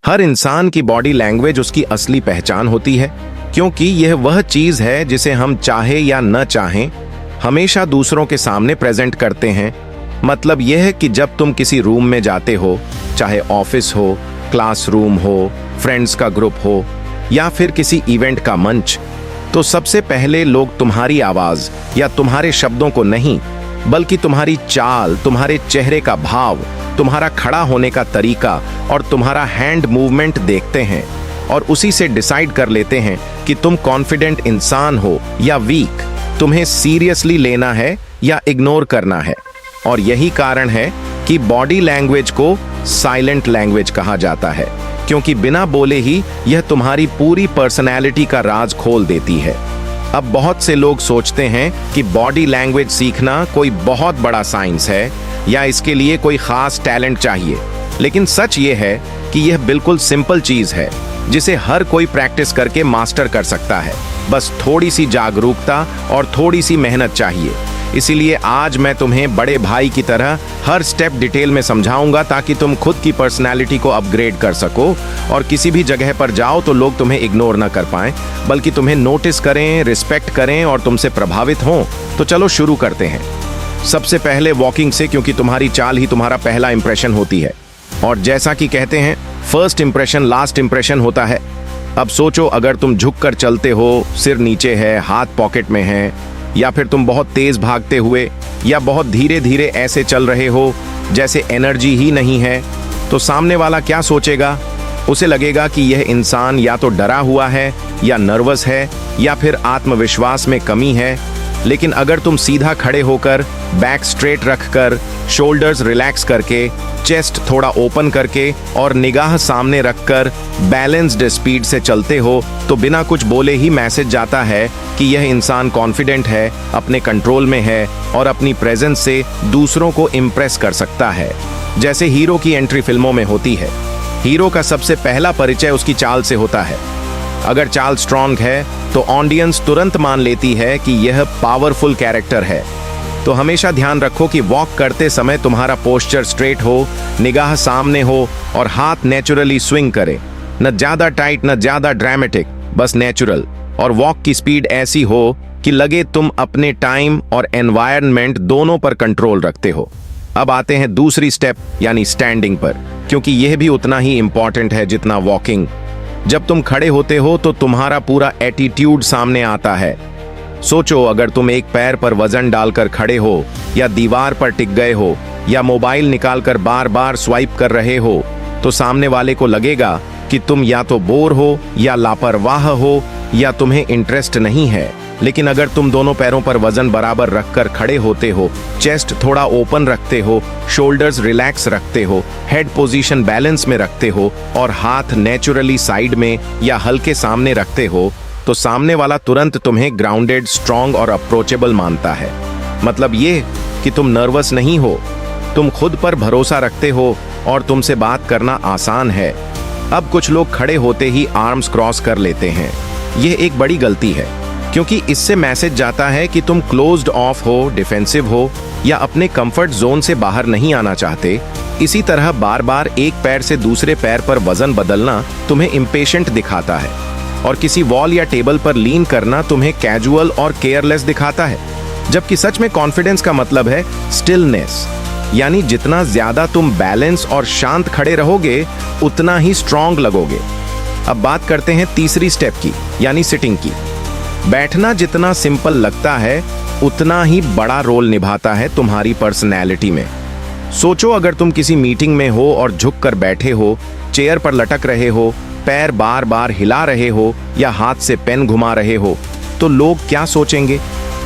हर इंसान की body language उसकी असली पहचान होती है, क्योंकि यह वह चीज है जिसे हम चाहे या न चाहें हमेशा दूसरों के सामने प्रेजेंट करते हैं। मतलब यह है कि जब तुम किसी रूम में जाते हो, चाहे ऑफिस हो, क्लासरूम हो, फ्रेंड्स का ग्रुप हो या फिर किसी इवेंट का मंच, तो सबसे पहले लोग तुम्हारी आवाज या तुम्हारे शब्दों को नहीं, बल्कि तुम्हारी चाल, तुम्हारे चेहरे का भाव, तुम्हारा खड़ा होने का तरीका और तुम्हारा हैंड मूवमेंट देखते हैं और उसी से डिसाइड कर लेते हैं कि तुम कॉन्फिडेंट इंसान हो या वीक, तुम्हें सीरियसली लेना है या इग्नोर करना है। और यही कारण है कि बॉडी लैंग्वेज को साइलेंट लैंग्वेज कहा जाता है, क्योंकि बिना बोले ही यह तुम्हारी पूरी पर्सनैलिटी का राज खोल देती है। अब बहुत से लोग सोचते हैं कि बॉडी लैंग्वेज सीखना कोई बहुत बड़ा साइंस है या इसके लिए कोई खास टैलेंट चाहिए, लेकिन सच ये है कि यह बिल्कुल सिंपल चीज है जिसे हर कोई प्रैक्टिस करके मास्टर कर सकता है। बस थोड़ी सी जागरूकता और थोड़ी सी मेहनत चाहिए। इसीलिए आज मैं तुम्हें बड़े भाई की तरह हर स्टेप डिटेल में समझाऊंगा, ताकि तुम खुद की पर्सनालिटी को अपग्रेड कर सको और किसी भी जगह पर जाओ तो लोग तुम्हें इग्नोर ना कर पाएं, बल्कि तुम्हें नोटिस करें, रिस्पेक्ट करें और तुमसे प्रभावित हों। तो चलो शुरू करते हैं। सबसे पहले वॉकिंग से, क्योंकि तुम्हारी चाल ही तुम्हारा पहला इंप्रेशन होती है। और जैसा कि कहते हैं, फर्स्ट इंप्रेशन लास्ट इंप्रेशन होता है। अब सोचो, अगर तुम झुककर चलते हो, सिर नीचे है, हाथ पॉकेट में है, या फिर तुम बहुत तेज भागते हुए या बहुत धीरे धीरे ऐसे चल रहे हो जैसे एनर्जी ही नहीं है, तो सामने वाला क्या सोचेगा? उसे लगेगा कि यह इंसान या तो डरा हुआ है या नर्वस है या फिर आत्मविश्वास में कमी है। लेकिन अगर तुम सीधा खड़े होकर, बैक स्ट्रेट रखकर, शोल्डर्स रिलैक्स करके, चेस्ट थोड़ा ओपन करके और निगाह सामने रखकर बैलेंस्ड स्पीड से चलते हो, तो बिना कुछ बोले ही मैसेज जाता है कि यह इंसान कॉन्फिडेंट है, अपने कंट्रोल में है और अपनी प्रेजेंस से दूसरों को इम्प्रेस कर सकता है। जैसे हीरो की एंट्री फिल्मों में होती है, हीरो का सबसे पहला परिचय उसकी चाल से होता है। अगर चाल स्ट्रांग है तो ऑडियंस तुरंत मान लेती है कि यह पावरफुल कैरेक्टर है। तो हमेशा ध्यान रखो कि वॉक करते समय तुम्हारा पोस्चर स्ट्रेट हो, निगाह सामने हो और हाथ नेचुरली स्विंग करे, न ज्यादा टाइट न ज्यादा ड्रामेटिक, बस नेचुरल। और वॉक की स्पीड ऐसी हो कि लगे तुम अपने टाइम और एनवायरनमेंट दोनों पर कंट्रोल रखते हो। अब आते हैं दूसरी स्टेप यानी स्टैंडिंग पर, क्योंकि यह भी उतना ही इंपॉर्टेंट है जितना वॉकिंग। जब तुम खड़े होते हो तो तुम्हारा पूरा एटीट्यूड सामने आता है। सोचो, अगर तुम एक पैर पर वजन डालकर खड़े हो या दीवार पर टिक गए हो या मोबाइल निकालकर बार बार स्वाइप कर रहे हो, तो सामने वाले को लगेगा कि तुम या तो बोर हो या लापरवाह हो या तुम्हें इंटरेस्ट नहीं है। लेकिन अगर तुम दोनों पैरों पर वजन बराबर रखकर खड़े होते हो, चेस्ट थोड़ा ओपन रखते हो, शोल्डर्स रिलैक्स रखते हो, हेड पोजीशन बैलेंस में रखते हो और हाथ नेचुरली साइड में या हल्के सामने रखते हो, तो सामने वाला तुरंत तुम्हें ग्राउंडेड, स्ट्रांग और अप्रोचेबल मानता है। मतलब ये कि तुम नर्वस नहीं हो, तुम खुद पर भरोसा रखते हो और तुमसे बात करना आसान है। अब कुछ लोग खड़े होते ही आर्म्स क्रॉस कर लेते हैं। यह एक बड़ी गलती है, क्योंकि इससे मैसेज जाता है कि तुम क्लोज्ड ऑफ हो, डिफेंसिव हो या अपने कंफर्ट जोन से बाहर नहीं आना चाहते। इसी तरह बार बार एक पैर से दूसरे पैर पर वजन बदलना तुम्हें इम्पेशेंट दिखाता है और किसी वॉल या टेबल पर लीन करना तुम्हें कैजुअल और केयरलेस दिखाता है। जबकि सच में कॉन्फिडेंस का मतलब है स्टिलनेस, यानी जितना ज्यादा तुम बैलेंस और शांत खड़े रहोगे उतना ही स्ट्रांग लगोगे। अब बात करते हैं तीसरी स्टेप की, यानी सिटिंग की। बैठना जितना सिंपल लगता है उतना ही बड़ा रोल निभाता है तुम्हारी पर्सनैलिटी में। सोचो, अगर तुम किसी मीटिंग में हो और झुककर बैठे हो, चेयर पर लटक रहे हो, पैर बार बार हिला रहे हो या हाथ से पेन घुमा रहे हो, तो लोग क्या सोचेंगे?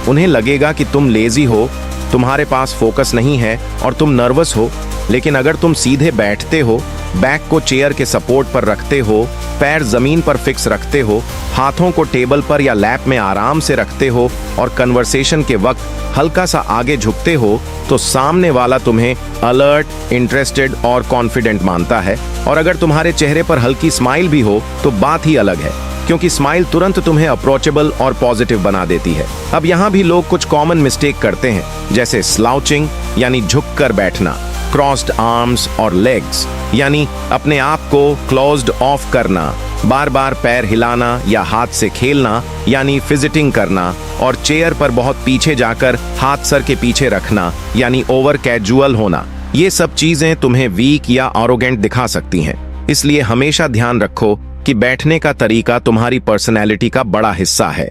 उन्हें लगेगा कि तुम लेजी हो, तुम्हारे पास फोकस नहीं है और तुम नर्वस हो। लेकिन अगर तुम सीधे बैठते हो, बैक को चेयर के सपोर्ट पर रखते हो, पैर जमीन पर फिक्स रखते हो, हाथों को टेबल पर या लैप में आराम से रखते हो और कन्वर्सेशन के वक्त हल्का सा आगे झुकते हो, तो सामने वाला तुम्हें अलर्ट, इंटरेस्टेड और कॉन्फिडेंट मानता है। और अगर तुम्हारे चेहरे पर हल्की स्माइल भी हो तो बात ही अलग है, क्योंकि स्माइल तुरंत तुम्हें अप्रोचेबल और पॉजिटिव बना देती है। अब यहाँ भी लोग कुछ कॉमन मिस्टेक करते हैं, जैसे स्लाउचिंग यानी झुककर बैठना। क्रॉस्ड आर्म्स और लेग्स, यानी अपने आप को क्लोज्ड ऑफ करना, बार बार पैर हिलाना या हाथ से खेलना यानी फिजिटिंग करना, और चेयर पर बहुत पीछे जाकर हाथ सर के पीछे रखना यानी ओवर कैजुअल होना। ये सब चीजें तुम्हें वीक या आरोगेंट दिखा सकती हैं, इसलिए हमेशा ध्यान रखो कि बैठने का तरीका तुम्हारी पर्सनैलिटी का बड़ा हिस्सा है।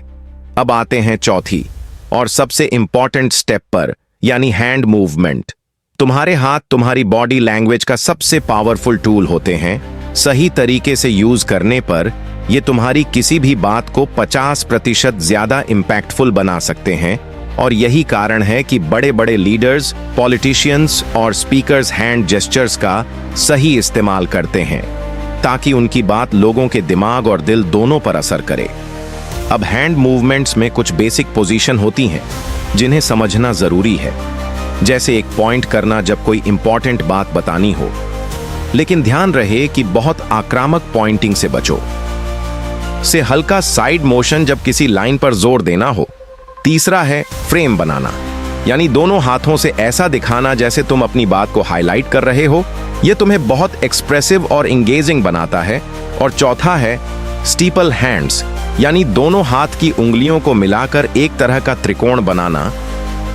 अब आते हैं चौथी और सबसे इंपॉर्टेंट स्टेप पर, यानी हैंड मूवमेंट। तुम्हारे हाथ तुम्हारी बॉडी लैंग्वेज का सबसे पावरफुल टूल होते हैं। सही तरीके से यूज करने पर ये तुम्हारी किसी भी बात को 50% ज्यादा इंपैक्टफुल बना सकते हैं, और यही कारण है कि बड़े बड़े लीडर्स, पॉलिटिशियंस और स्पीकर्स हैंड जेस्चर्स का सही इस्तेमाल करते हैं ताकि उनकी बात लोगों के दिमाग और दिल दोनों पर असर करे। अब हैंड मूवमेंट्स में कुछ बेसिक पोजीशन होती हैं जिन्हें समझना जरूरी है, जैसे एक पॉइंट करना जब कोई इंपॉर्टेंट बात बतानी हो, लेकिन ध्यान रहे कि बहुत आक्रामक पॉइंटिंग से बचो। से हल्का साइड मोशन जब किसी लाइन पर जोर देना हो। तीसरा है फ्रेम बनाना, यानी दोनों हाथों से ऐसा दिखाना जैसे तुम अपनी बात को हाईलाइट कर रहे हो। यह तुम्हें बहुत एक्सप्रेसिव और इंगेजिंग बनाता है। और चौथा है स्टीपल हैंड्स, यानी दोनों हाथ की उंगलियों को मिलाकर एक तरह का त्रिकोण बनाना।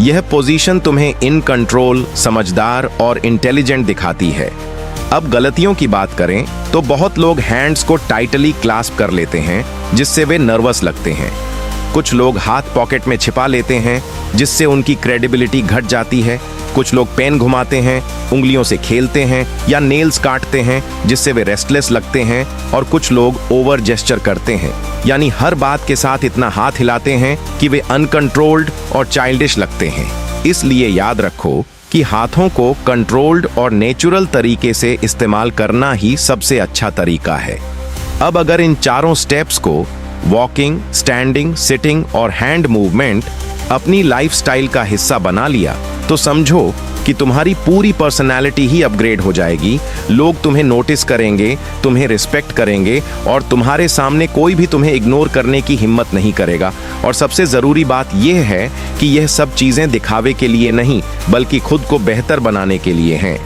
यह पोजीशन तुम्हें इन कंट्रोल, समझदार और इंटेलिजेंट दिखाती है। अब गलतियों की बात करें तो बहुत लोग हैंड्स को टाइटली क्लास्प कर लेते हैं जिससे वे नर्वस लगते हैं। कुछ लोग हाथ पॉकेट में छिपा लेते हैं जिससे उनकी क्रेडिबिलिटी घट जाती है। कुछ लोग पेन घुमाते हैं, उंगलियों से खेलते हैं या नेल्स काटते हैं जिससे वे रेस्टलेस लगते हैं। और कुछ लोग ओवर जेस्चर करते हैं, यानी हर बात के साथ इतना हाथ हिलाते हैं कि वे अनकंट्रोल्ड और चाइल्डिश लगते हैं। इसलिए याद रखो कि हाथों को कंट्रोल्ड और नेचुरल तरीके से इस्तेमाल करना ही सबसे अच्छा तरीका है। अब अगर इन चारों स्टेप्स को, वॉकिंग, स्टैंडिंग, सिटिंग और हैंड मूवमेंट, अपनी लाइफस्टाइल का हिस्सा बना लिया तो समझो कि तुम्हारी पूरी पर्सनालिटी ही अपग्रेड हो जाएगी। लोग तुम्हें नोटिस करेंगे, तुम्हें रिस्पेक्ट करेंगे और तुम्हारे सामने कोई भी तुम्हें इग्नोर करने की हिम्मत नहीं करेगा। और सबसे ज़रूरी बात यह है कि यह सब चीज़ें दिखावे के लिए नहीं बल्कि खुद को बेहतर बनाने के लिए हैं,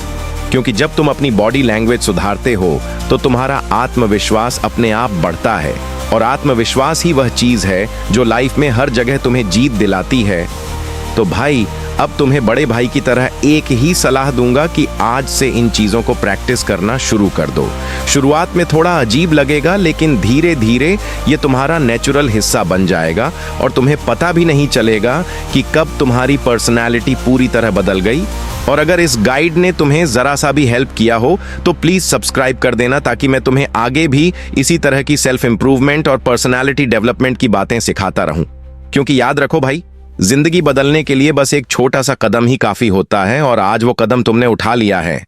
क्योंकि जब तुम अपनी बॉडी लैंग्वेज सुधारते हो तो तुम्हारा आत्मविश्वास अपने आप बढ़ता है। और आत्मविश्वास ही वह चीज़ है जो लाइफ में हर जगह तुम्हें जीत दिलाती है। तो भाई, अब तुम्हें बड़े भाई की तरह एक ही सलाह दूंगा कि आज से इन चीज़ों को प्रैक्टिस करना शुरू कर दो। शुरुआत में थोड़ा अजीब लगेगा, लेकिन धीरे धीरे ये तुम्हारा नेचुरल हिस्सा बन जाएगा और तुम्हें पता भी नहीं चलेगा कि कब तुम्हारी पर्सनालिटी पूरी तरह बदल गई। और अगर इस गाइड ने तुम्हें ज़रा सा भी हेल्प किया हो तो प्लीज़ सब्सक्राइब कर देना, ताकि मैं तुम्हें आगे भी इसी तरह की सेल्फ इंप्रूवमेंट और पर्सनालिटी डेवलपमेंट की बातें सिखाता रहूं। क्योंकि याद रखो भाई, जिंदगी बदलने के लिए बस एक छोटा सा कदम ही काफी होता है, और आज वो कदम तुमने उठा लिया है।